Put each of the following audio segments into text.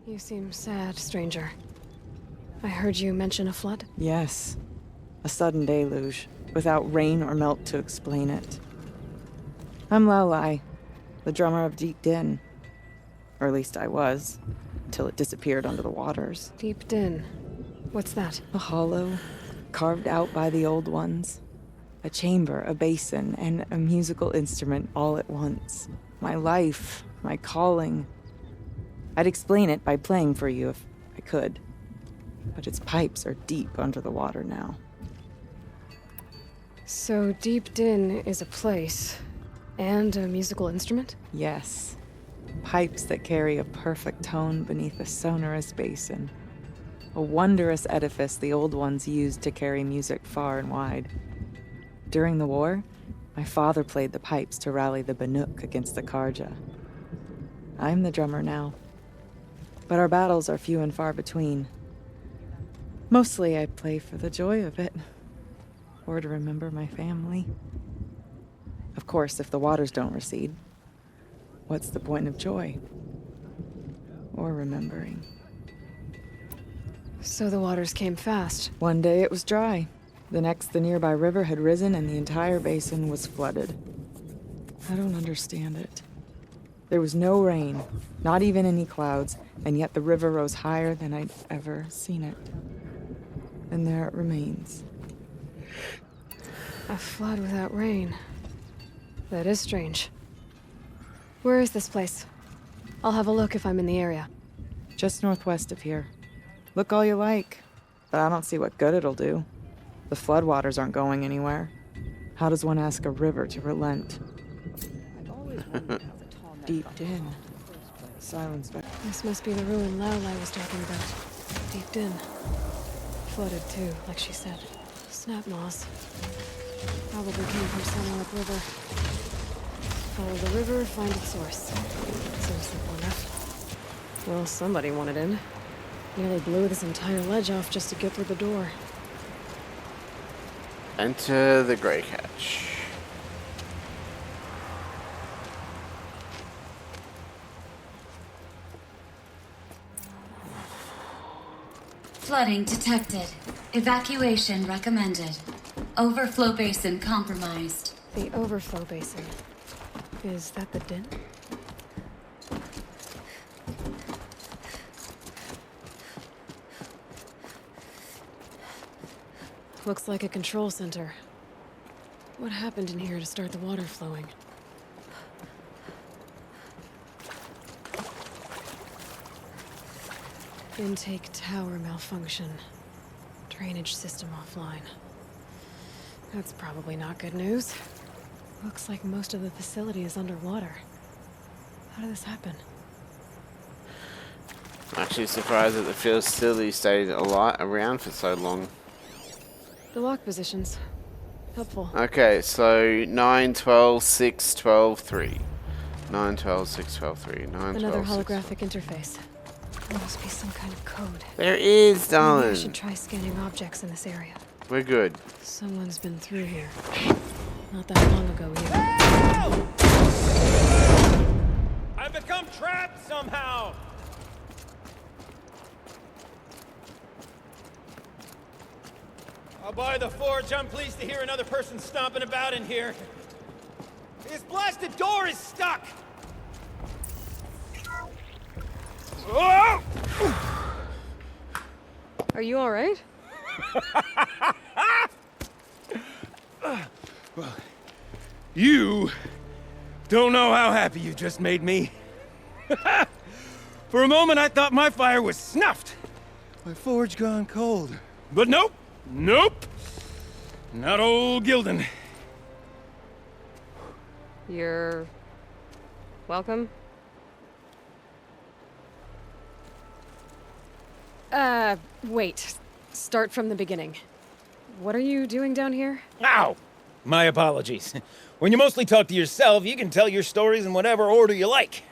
You seem sad, stranger. I heard you mention a flood? Yes. A sudden deluge, without rain or melt to explain it. I'm Lowlai, the drummer of Deep Din. Or at least I was, until it disappeared under the waters. Deep Din. What's that? A hollow, carved out by the old ones. A chamber, a basin, and a musical instrument all at once. My life, my calling. I'd explain it by playing for you if I could. But its pipes are deep under the water now. So Deep Din is a place, and a musical instrument? Yes. Pipes that carry a perfect tone beneath a sonorous basin. A wondrous edifice the old ones used to carry music far and wide. During the war, my father played the pipes to rally the Banuk against the Karja. I'm the drummer now. But our battles are few and far between. Mostly I play for the joy of it. Or to remember my family. Of course, if the waters don't recede, what's the point of joy? Or remembering? So the waters came fast. One day it was dry. The next, the nearby river had risen and the entire basin was flooded. I don't understand it. There was no rain, not even any clouds, and yet the river rose higher than I'd ever seen it. And there it remains. A flood without rain. That is strange. Where is this place? I'll have a look if I'm in the area. Just northwest of here. Look all you like, but I don't see what good it'll do. The floodwaters aren't going anywhere. How does one ask a river to relent? Deep Din. Silence back. This must be the ruin Laolai was talking about. Deep Din. Flooded too, like she said. Snap moss. Probably came from somewhere upriver. Follow the river, find its source. Seems simple enough. Well, somebody wanted in. Nearly blew this entire ledge off just to get through the door. Enter the Grey Catch. Flooding detected. Evacuation recommended. Overflow basin compromised. The overflow basin. Is that the din? Looks like a control center. What happened in here to start the water flowing? Intake tower malfunction. Drainage system offline. That's probably not good news. Looks like most of the facility is underwater. How did this happen? I'm actually surprised that the facility stayed around for so long. The lock positions. Helpful. Okay, so 9, 12, 6, 12, 3. 9, 12, 6, 12, 3. 9, 12, Another 6, holographic interface. There must be some kind of code. There is, Maybe I darling. should try scanning objects in this area. We're good. Someone's been through here. Not that long ago either. I've become trapped somehow! I'll buy the forge. I'm pleased to hear another person stomping about in here. This blasted door is stuck! Oh! Are you alright? You don't know how happy you just made me. For a moment, I thought my fire was snuffed. My forge gone cold. But nope. Nope. Not old Gildan. You're... welcome? Wait. Start from the beginning. What are you doing down here? Ow! My apologies. When you mostly talk to yourself, you can tell your stories in whatever order you like.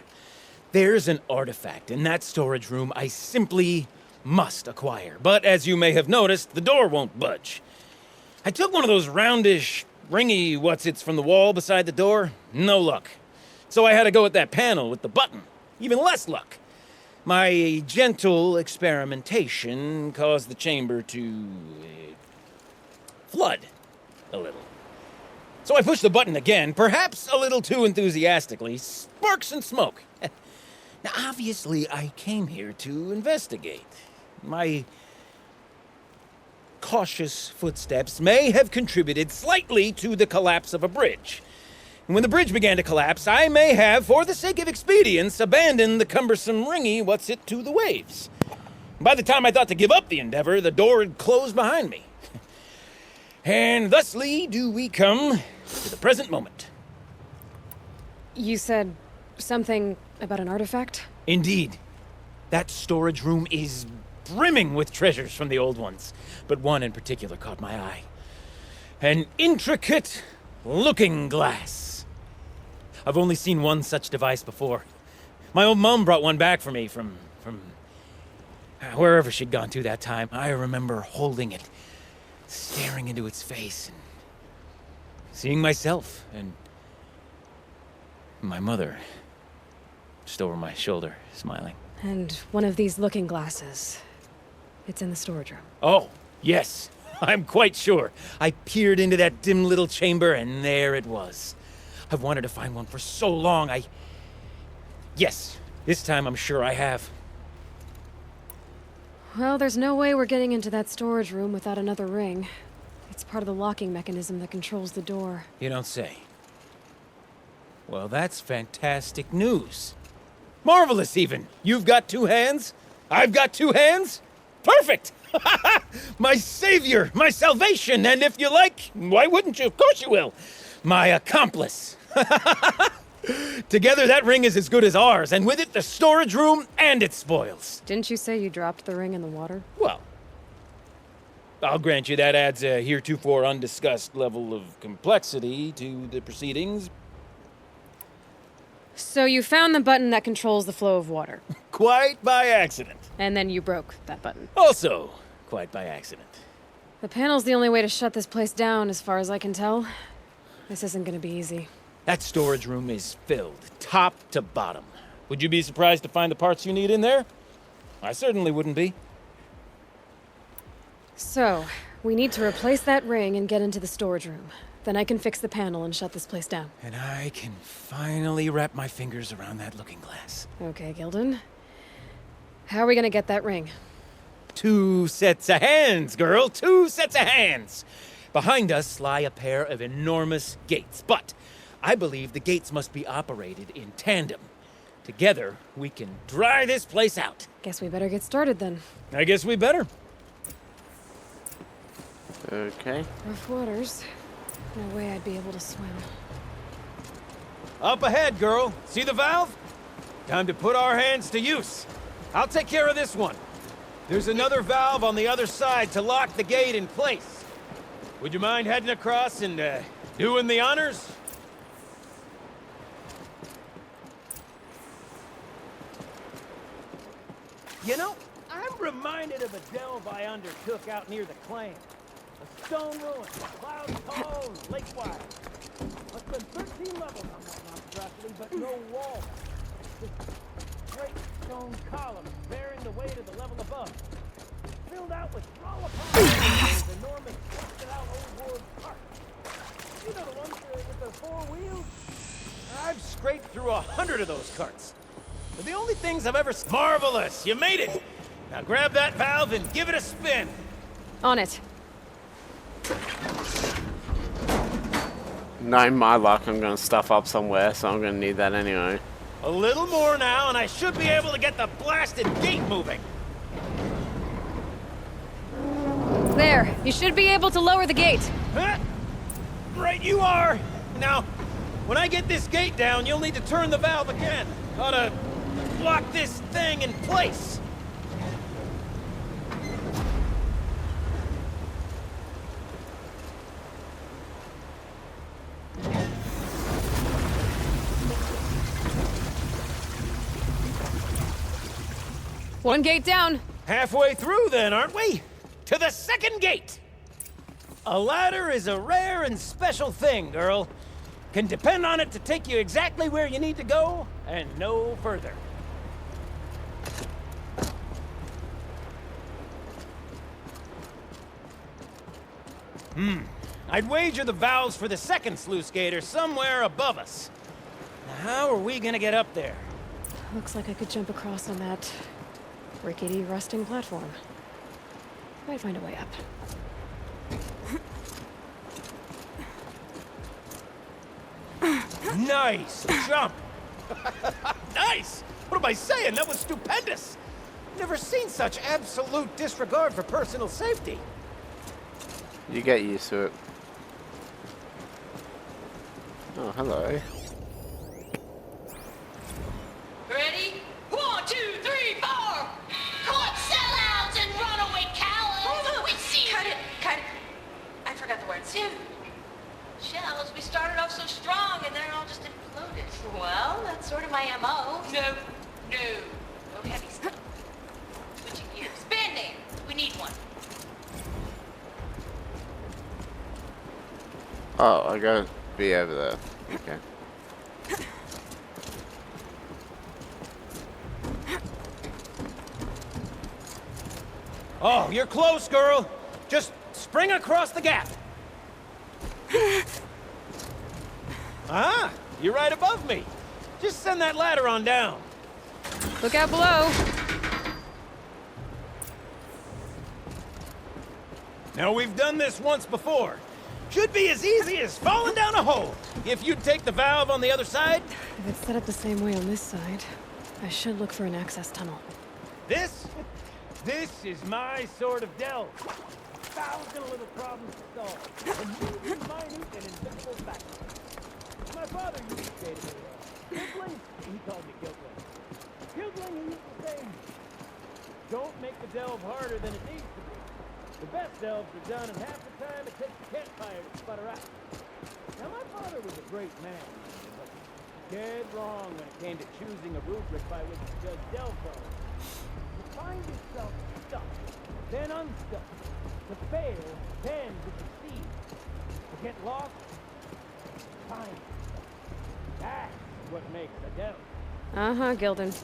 There's an artifact in that storage room I simply must acquire. But as you may have noticed, the door won't budge. I took one of those roundish, ringy what's-its from the wall beside the door. No luck. So I had to go with that panel with the button. Even less luck. My gentle experimentation caused the chamber to flood a little. So I pushed the button again, perhaps a little too enthusiastically. Sparks and smoke. Now, obviously, I came here to investigate. My cautious footsteps may have contributed slightly to the collapse of a bridge. And when the bridge began to collapse, I may have, for the sake of expedience, abandoned the cumbersome ringy what's-it to the waves. By the time I thought to give up the endeavor, the door had closed behind me. And thusly do we come to the present moment. You said something about an artifact? Indeed. That storage room is brimming with treasures from the old ones, but one in particular caught my eye. An intricate looking glass. I've only seen one such device before. My old mum brought one back for me from wherever she'd gone to that time. I remember holding it, staring into its face, and seeing myself and my mother just over my shoulder, smiling. And one of these looking glasses. It's in the storage room. Oh, yes. I'm quite sure. I peered into that dim little chamber, and there it was. I've wanted to find one for so long, Yes, this time I'm sure I have. Well, there's no way we're getting into that storage room without another ring. It's part of the locking mechanism that controls the door. You don't say. Well, that's fantastic news. Marvelous, even. You've got two hands. I've got two hands. Perfect! My savior, my salvation, and if you like, why wouldn't you? Of course you will. My accomplice. Together, that ring is as good as ours, and with it, the storage room and its spoils. Didn't you say you dropped the ring in the water? Well, I'll grant you that adds a heretofore undiscussed level of complexity to the proceedings. So you found the button that controls the flow of water. Quite by accident. And then you broke that button. Also, quite by accident. The panel's the only way to shut this place down, as far as I can tell. This isn't gonna be easy. That storage room is filled, top to bottom. Would you be surprised to find the parts you need in there? I certainly wouldn't be. So, we need to replace that ring and get into the storage room. Then I can fix the panel and shut this place down. And I can finally wrap my fingers around that looking glass. Okay, Gilden. How are we gonna get that ring? 2 sets of hands, girl. 2 sets of hands. Behind us lie a pair of enormous gates, but I believe the gates must be operated in tandem. Together, we can dry this place out. Guess we better get started then. I guess we better. Okay. Rough waters. No way I'd be able to swim. Up ahead, girl. See the valve? Time to put our hands to use. I'll take care of this one. There's another valve on the other side to lock the gate in place. Would you mind heading across and doing the honors? You know, I'm reminded of a delve I undertook out near the claim. A stone ruin, clouds tall, lake-wide. Must have been 13 levels on that monstrosity, but no walls. Just straight stone columns bearing the weight of the level above. Filled out with roll-upon enormous busted-out old world carts. You know the ones with the 4 wheels? I've scraped through 100 of those carts. They're the only things I've ever... Marvelous! You made it! Now grab that valve and give it a spin. On it. Knowing my luck, I'm gonna stuff up somewhere, so I'm gonna need that anyway. A little more now, and I should be able to get the blasted gate moving. There. You should be able to lower the gate. Huh? Right you are. Now, when I get this gate down, you'll need to turn the valve again. Ought to lock this thing in place. One gate down. Halfway through then, aren't we? To the second gate! A ladder is a rare and special thing, girl. Can depend on it to take you exactly where you need to go, and no further. I'd wager the valves for the second sluice gate are somewhere above us. Now, how are we gonna get up there? Looks like I could jump across on that rickety rusting platform. Might find a way up. Nice jump! Nice! What am I saying? That was stupendous! Never seen such absolute disregard for personal safety. You get used to it. Oh, hello. Ready? 1, 2, 3, 4! Caught sellouts and runaway cowards! We see Cut it! I forgot the words. Dude, shells, we started off so strong and then it all just imploded. Well, that's sort of my MO. No. No heavy stuff. Switching gears. Band-aid! We need one. Oh, I gotta be over there. Okay. Oh, you're close, girl. Just spring across the gap. Ah, you're right above me. Just send that ladder on down. Look out below. Now, we've done this once before. Should be as easy as falling down a hole. If you'd take the valve on the other side. If it's set up the same way on this side, I should look for an access tunnel. This is my sort of delve. 1,000 little problems to solve. And usually minute and invisible factors. My father used to say to me, Gilbling, he called me Gilbling. Gilbling, he used to say, don't make the delve harder than it needs to be. The best delves are done in half the time it takes the campfire to sputter out. Now, my father was a great man, but dead wrong when it came to choosing a rubric by which to judge delve quality. To find yourself stuck, then unstuck. To fail, then to succeed. To get lost, find yourself. That's what makes a delve. Uh-huh, Gilden.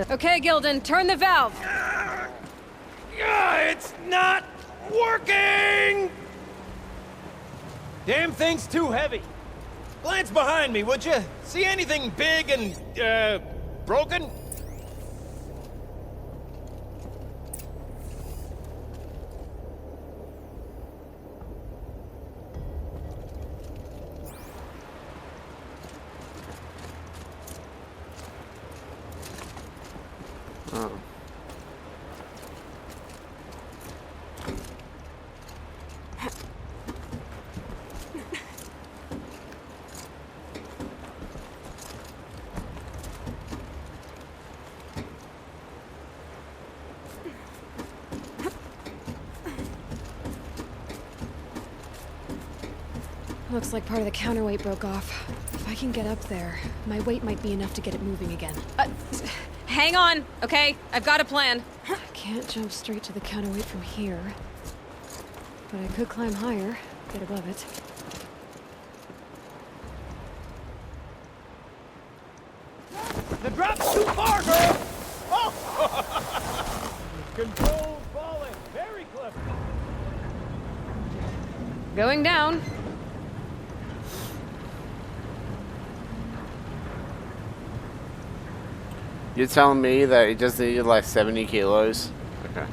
Okay, Gilden, turn the valve. It's not working! Damn thing's too heavy. Glance behind me, would you? See anything big and, broken? Oh. Looks like part of the counterweight broke off. If I can get up there, my weight might be enough to get it moving again. Hang on, okay? I've got a plan. I can't jump straight to the counterweight from here. But I could climb higher, get above it. The drop's too far, girl! Oh! Controlled falling. Very clever. Going down. You're telling me that it just needed like 70 kilos? Okay.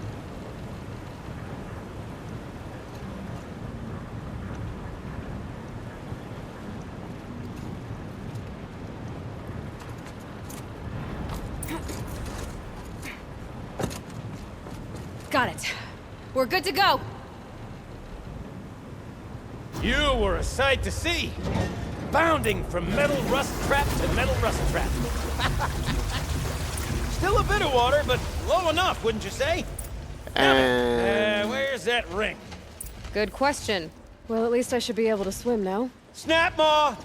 Got it. We're good to go. You were a sight to see. Bounding from metal rust trap to metal rust trap. Still a bit of water, but low enough, wouldn't you say? And Where's that ring? Good question. Well, at least I should be able to swim now. Snap maw!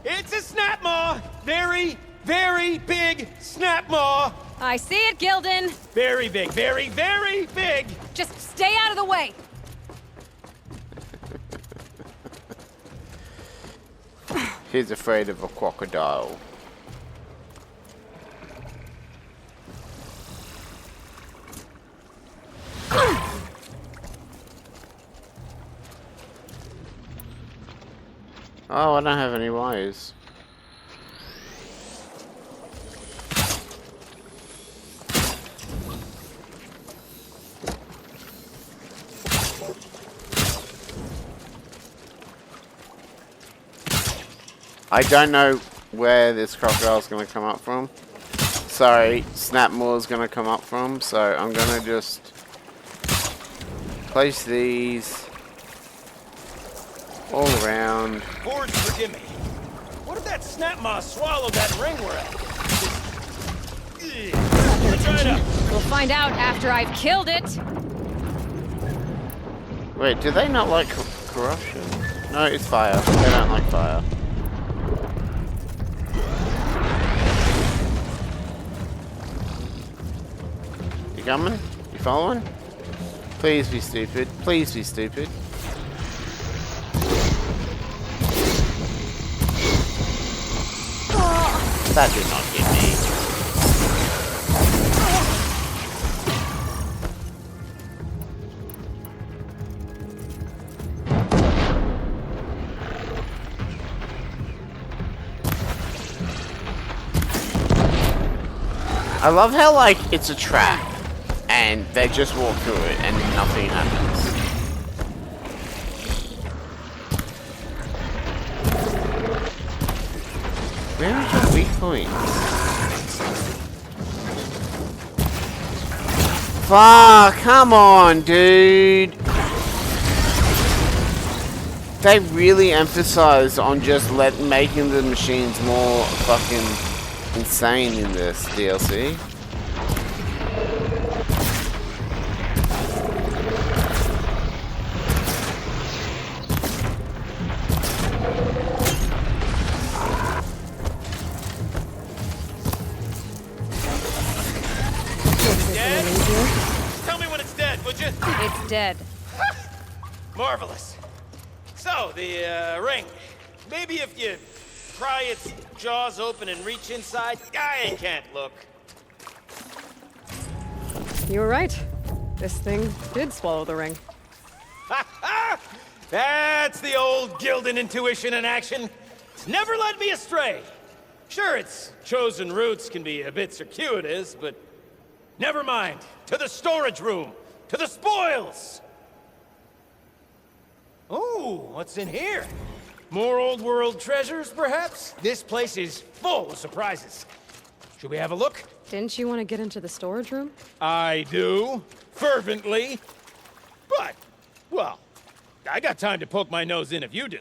It's a snap maw! Very very big snap maw. I see it, Gildan. Very big, very, very big. Just stay out of the way. He's afraid of a crocodile. Oh, I don't have any wires. I don't know where this crocodile's gonna come up from. Sorry, Snapmore's gonna come up from, so I'm gonna just place these all around. Forge, forgive me. What if that snap maw swallowed that ring we're at? Try it out. We'll find out after I've killed it. Wait, do they not like corruption? No, it's fire. They don't like fire. You coming? You following? Please be stupid. Please be stupid. That did not hit me. I love how, like, it's a trap, and they just walk through it, and nothing happens. Where is your weak point? Fuck, come on, dude. They really emphasize on just making the machines more fucking insane in this DLC. Dead? Tell me when it's dead, would you? It's dead. Marvelous. So, the ring. Maybe if you pry its jaws open and reach inside, I can't look. You were right. This thing did swallow the ring. That's the old Gildan intuition in action. It's never led me astray. Sure, its chosen routes can be a bit circuitous, but never mind. To the storage room. To the spoils. Oh, what's in here? More old world treasures, perhaps? This place is full of surprises. Should we have a look? Didn't you want to get into the storage room? I do. Fervently. But, well, I got time to poke my nose in if you do.